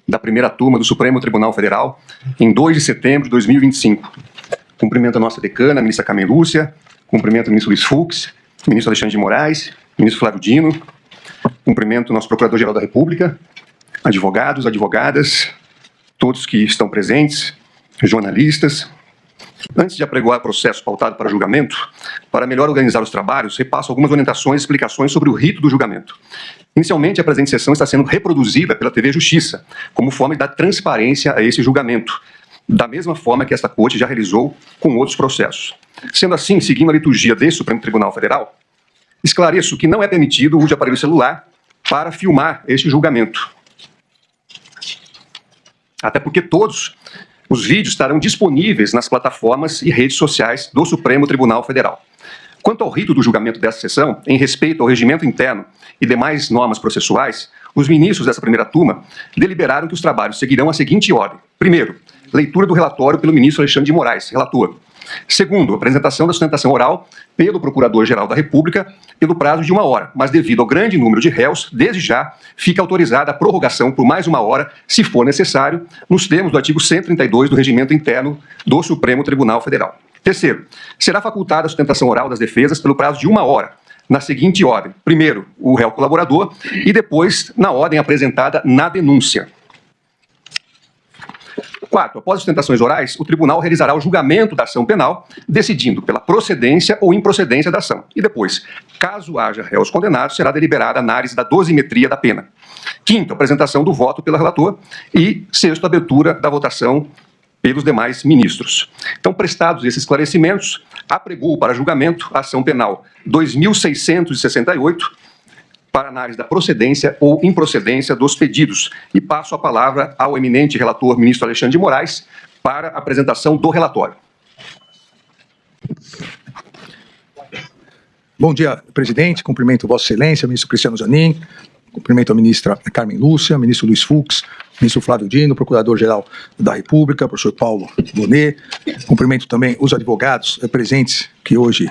da primeira turma do Supremo Tribunal Federal, em 2 de setembro de 2025. Cumprimento a nossa decana, a ministra Carmen Lúcia, cumprimento o ministro Luiz Fux, ministro Alexandre de Moraes, ministro Flávio Dino, cumprimento o nosso Procurador-Geral da República, advogados, advogadas, todos que estão presentes, jornalistas. Antes de apregoar o processo pautado para julgamento, para melhor organizar os trabalhos, repasso algumas orientações e explicações sobre o rito do julgamento. Inicialmente, a presente sessão está sendo reproduzida pela TV Justiça, como forma de dar transparência a esse julgamento, da mesma forma que esta Corte já realizou com outros processos. Sendo assim, seguindo a liturgia desse Supremo Tribunal Federal, esclareço que não é permitido o uso de aparelho celular para filmar este julgamento. Até porque todos os vídeos estarão disponíveis nas plataformas e redes sociais do Supremo Tribunal Federal. Quanto ao rito do julgamento desta sessão, em respeito ao regimento interno e demais normas processuais, os ministros dessa primeira turma deliberaram que os trabalhos seguirão a seguinte ordem. Primeiro, leitura do relatório pelo ministro Alexandre de Moraes, relator. Segundo, apresentação da sustentação oral pelo Procurador-Geral da República pelo prazo de 1 hora, mas devido ao grande número de réus, desde já fica autorizada a prorrogação por mais 1 hora, se for necessário, nos termos do artigo 132 do Regimento Interno do Supremo Tribunal Federal. Terceiro, será facultada a sustentação oral das defesas pelo prazo de 1 hora, na seguinte ordem. Primeiro, o réu colaborador e depois, na ordem apresentada na denúncia. Quarto, após as sustentações orais, o tribunal realizará o julgamento da ação penal, decidindo pela procedência ou improcedência da ação. E depois, caso haja réus condenados, será deliberada a análise da dosimetria da pena. Quinto, apresentação do voto pelo relator. E sexto, abertura da votação pelos demais ministros. Então, prestados esses esclarecimentos, apregou para julgamento a ação penal 2668, para análise da procedência ou improcedência dos pedidos. E passo a palavra ao eminente relator, ministro Alexandre de Moraes, para a apresentação do relatório. Bom dia, presidente. Cumprimento Vossa Excelência, ministro Cristiano Zanin. Cumprimento a ministra Carmen Lúcia, ministro Luiz Fux, ministro Flávio Dino, procurador-geral da República, professor Paulo Bonet. Cumprimento também os advogados presentes que hoje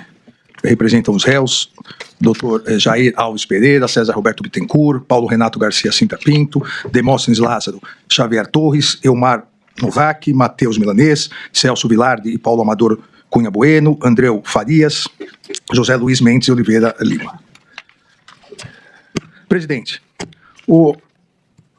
representam os réus, doutor Jair Alves Pereira, César Roberto Bittencourt, Paulo Renato Garcia Cinta Pinto, Demóstenes Lázaro Xavier Torres, Elmar Novak, Matheus Milanês, Celso Vilardi e Paulo Amador Cunha Bueno, Andreu Farias, José Luiz Mendes Oliveira Lima. Presidente,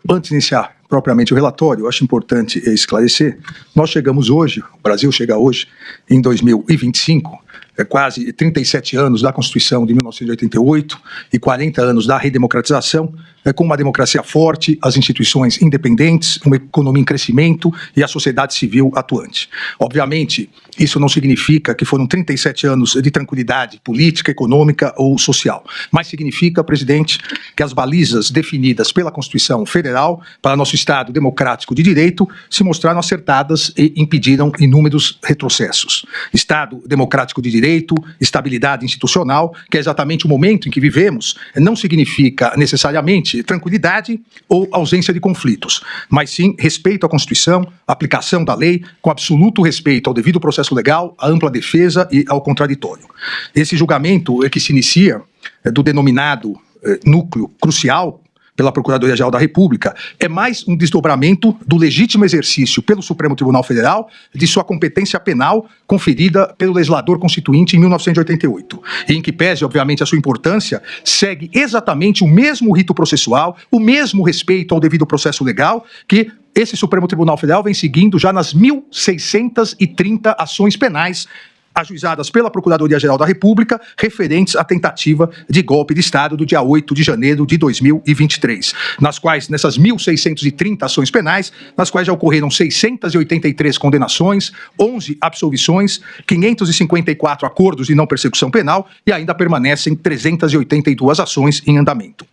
antes de iniciar propriamente o relatório, eu acho importante esclarecer, nós chegamos hoje, o Brasil chega hoje, em 2025, quase 37 anos da Constituição de 1988 e 40 anos da redemocratização, com uma democracia forte, as instituições independentes, uma economia em crescimento e a sociedade civil atuante. Obviamente, isso não significa que foram 37 anos de tranquilidade política, econômica ou social, mas significa, presidente, que as balizas definidas pela Constituição Federal para nosso Estado democrático de direito se mostraram acertadas e impediram inúmeros retrocessos. Estado democrático de direito, estabilidade institucional, que é exatamente o momento em que vivemos, não significa necessariamente tranquilidade ou ausência de conflitos, mas sim respeito à Constituição, aplicação da lei, com absoluto respeito ao devido processo legal, à ampla defesa e ao contraditório. Esse julgamento que se inicia do denominado núcleo crucial pela Procuradoria-Geral da República, é mais um desdobramento do legítimo exercício pelo Supremo Tribunal Federal de sua competência penal conferida pelo legislador constituinte em 1988, e em que pese, obviamente, a sua importância, segue exatamente o mesmo rito processual, o mesmo respeito ao devido processo legal que esse Supremo Tribunal Federal vem seguindo já nas 1.630 ações penais ajuizadas pela Procuradoria-Geral da República, referentes à tentativa de golpe de Estado do dia 8 de janeiro de 2023, nessas 1.630 ações penais, nas quais já ocorreram 683 condenações, 11 absolvições, 554 acordos de não persecução penal e ainda permanecem 382 ações em andamento.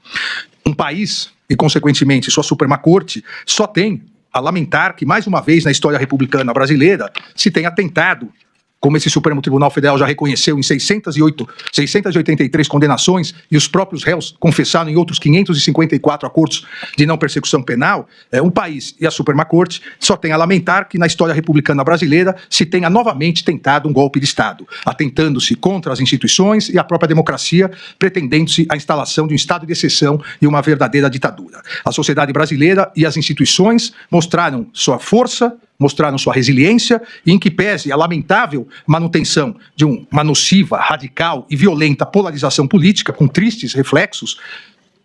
Um país, e consequentemente sua Suprema Corte, só tem a lamentar que mais uma vez na história republicana brasileira se tenha tentado como esse Supremo Tribunal Federal já reconheceu em 683 condenações, e os próprios réus confessaram em outros 554 acordos de não persecução penal, um país e a Suprema Corte só tem a lamentar que na história republicana brasileira se tenha novamente tentado um golpe de Estado, atentando-se contra as instituições e a própria democracia, pretendendo-se a instalação de um estado de exceção e uma verdadeira ditadura. A sociedade brasileira e as instituições mostraram sua força, mostraram sua resiliência, e em que pese a lamentável manutenção de uma nociva, radical e violenta polarização política, com tristes reflexos,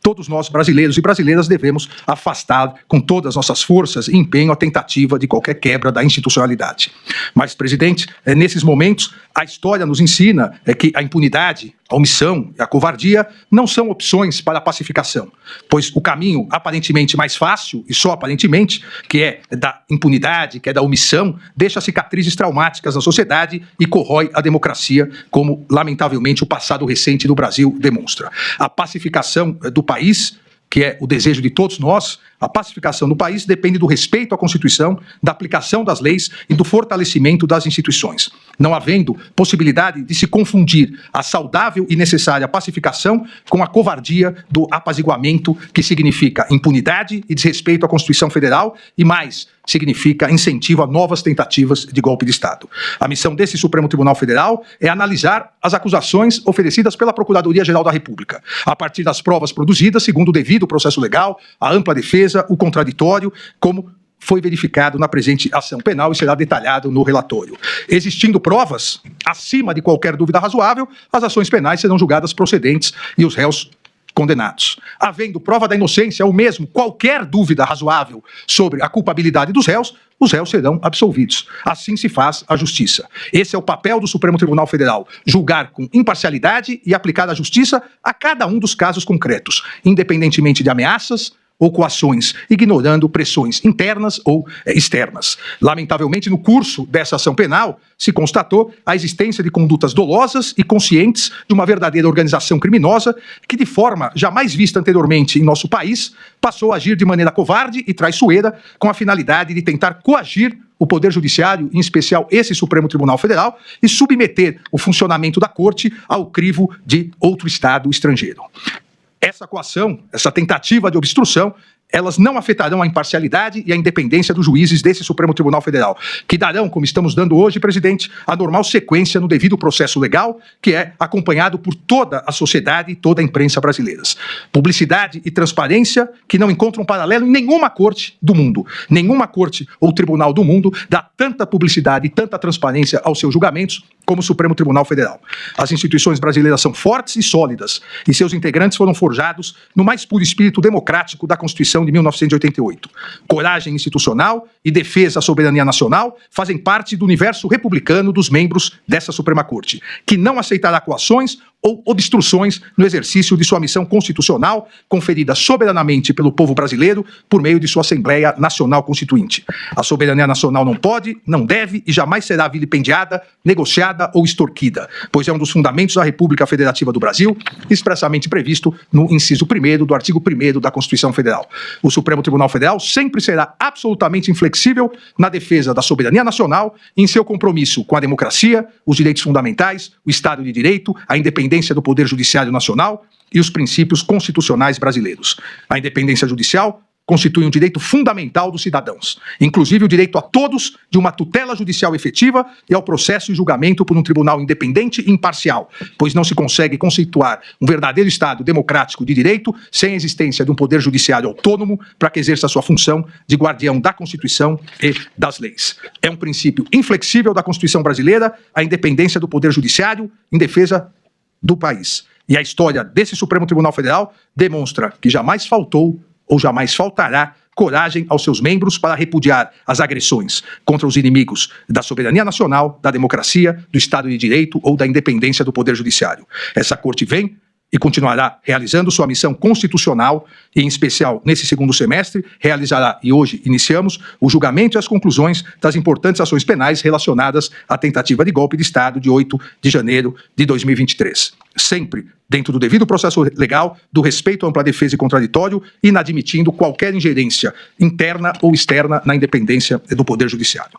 todos nós, brasileiros e brasileiras, devemos afastar com todas as nossas forças e empenho a tentativa de qualquer quebra da institucionalidade. Mas, presidente, nesses momentos, a história nos ensina que a impunidade, a omissão e a covardia não são opções para a pacificação, pois o caminho aparentemente mais fácil, e só aparentemente, que é da impunidade, que é da omissão, deixa cicatrizes traumáticas na sociedade e corrói a democracia, como, lamentavelmente, o passado recente do Brasil demonstra. A pacificação do país, que é o desejo de todos nós, a pacificação do país depende do respeito à Constituição, da aplicação das leis e do fortalecimento das instituições. Não havendo possibilidade de se confundir a saudável e necessária pacificação com a covardia do apaziguamento, que significa impunidade e desrespeito à Constituição Federal e, mais, significa incentivo a novas tentativas de golpe de Estado. A missão desse Supremo Tribunal Federal é analisar as acusações oferecidas pela Procuradoria-Geral da República, a partir das provas produzidas, segundo o devido processo legal, a ampla defesa, o contraditório, como foi verificado na presente ação penal e será detalhado no relatório. Existindo provas, acima de qualquer dúvida razoável, as ações penais serão julgadas procedentes e os réus condenados. Havendo prova da inocência ou mesmo qualquer dúvida razoável sobre a culpabilidade dos réus, os réus serão absolvidos. Assim se faz a justiça. Esse é o papel do Supremo Tribunal Federal, julgar com imparcialidade e aplicar a justiça a cada um dos casos concretos, independentemente de ameaças ou coações, ignorando pressões internas ou externas. Lamentavelmente, no curso dessa ação penal, se constatou a existência de condutas dolosas e conscientes de uma verdadeira organização criminosa que, de forma jamais vista anteriormente em nosso país, passou a agir de maneira covarde e traiçoeira com a finalidade de tentar coagir o Poder Judiciário, em especial esse Supremo Tribunal Federal, e submeter o funcionamento da Corte ao crivo de outro Estado estrangeiro. Essa coação, essa tentativa de obstrução, elas não afetarão a imparcialidade e a independência dos juízes desse Supremo Tribunal Federal, que darão, como estamos dando hoje, presidente, a normal sequência no devido processo legal, que é acompanhado por toda a sociedade e toda a imprensa brasileiras. Publicidade e transparência que não encontram paralelo em nenhuma corte do mundo. Nenhuma corte ou tribunal do mundo dá tanta publicidade e tanta transparência aos seus julgamentos como o Supremo Tribunal Federal. As instituições brasileiras são fortes e sólidas, e seus integrantes foram forjados no mais puro espírito democrático da Constituição de 1988. Coragem institucional e defesa da soberania nacional fazem parte do universo republicano dos membros dessa Suprema Corte, que não aceitará coações ou obstruções no exercício de sua missão constitucional, conferida soberanamente pelo povo brasileiro por meio de sua Assembleia Nacional Constituinte. A soberania nacional não pode, não deve e jamais será vilipendiada, negociada ou extorquida, pois é um dos fundamentos da República Federativa do Brasil, expressamente previsto no inciso 1º do artigo 1º da Constituição Federal. O Supremo Tribunal Federal sempre será absolutamente inflexível na defesa da soberania nacional e em seu compromisso com a democracia, os direitos fundamentais, o Estado de Direito, a independência do Poder Judiciário Nacional e os princípios constitucionais brasileiros. A independência judicial constitui um direito fundamental dos cidadãos, inclusive o direito a todos de uma tutela judicial efetiva e ao processo e julgamento por um tribunal independente e imparcial, pois não se consegue conceituar um verdadeiro Estado democrático de direito sem a existência de um poder judiciário autônomo para que exerça sua função de guardião da Constituição e das leis. É um princípio inflexível da Constituição brasileira a independência do poder judiciário em defesa do país. E a história desse Supremo Tribunal Federal demonstra que jamais faltou ou jamais faltará coragem aos seus membros para repudiar as agressões contra os inimigos da soberania nacional, da democracia, do Estado de Direito ou da independência do Poder Judiciário. Essa Corte vem e continuará realizando sua missão constitucional e, em especial, nesse segundo semestre, realizará, e hoje iniciamos, o julgamento e as conclusões das importantes ações penais relacionadas à tentativa de golpe de Estado de 8 de janeiro de 2023. Sempre dentro do devido processo legal, do respeito à ampla defesa e contraditório, inadmitindo qualquer ingerência interna ou externa na independência do Poder Judiciário.